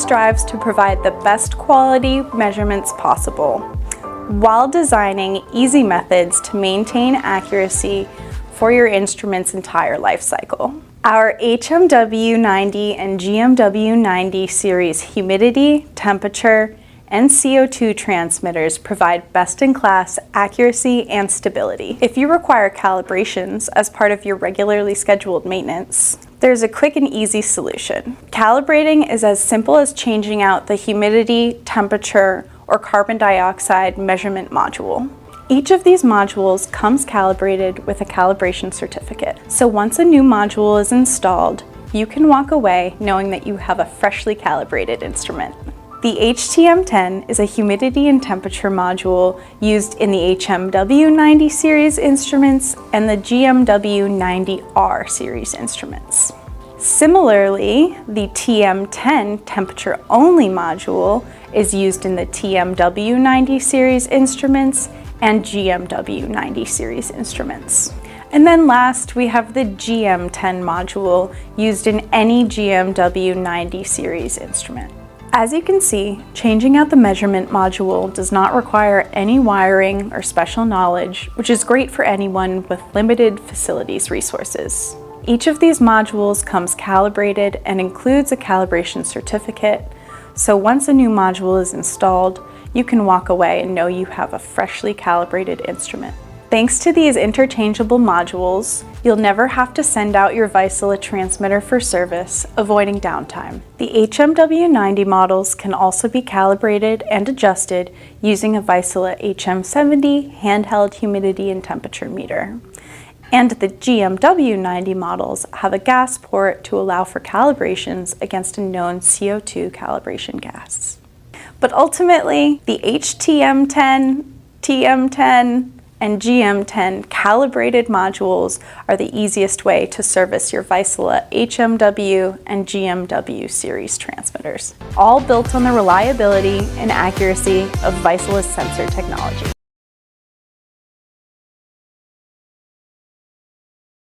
strives to provide the best quality measurements possible, while designing easy methods to maintain accuracy for your instrument's entire life cycle. Our HMW90 and GMW90 series humidity, temperature, and CO2 transmitters provide best-in-class accuracy and stability. If you require calibrations as part of your regularly scheduled maintenance, there's a quick and easy solution. Calibrating is as simple as changing out the humidity, temperature, or carbon dioxide measurement module. Each of these modules comes calibrated with a calibration certificate. So once a new module is installed, you can walk away knowing that you have a freshly calibrated instrument. The HTM10 is a humidity and temperature module used in the HMW90 series instruments and the GMW90R series instruments. Similarly, the TM10 temperature-only module is used in the TMW90 series instruments and GMW90 series instruments. And then last, we have the GM10 module used in any GMW90 series instrument. As you can see, changing out the measurement module does not require any wiring or special knowledge, which is great for anyone with limited facilities resources. Each of these modules comes calibrated and includes a calibration certificate, so once a new module is installed, you can walk away and know you have a freshly calibrated instrument. Thanks to these interchangeable modules, you'll never have to send out your Vaisala transmitter for service, avoiding downtime. The HMW90 models can also be calibrated and adjusted using a Vaisala HM70 handheld humidity and temperature meter. And the GMW90 models have a gas port to allow for calibrations against a known CO2 calibration gas. But ultimately, the HTM10, TM10, and GM10 calibrated modules are the easiest way to service your Vaisala HMW and GMW series transmitters, all built on the reliability and accuracy of Vaisala's sensor technology.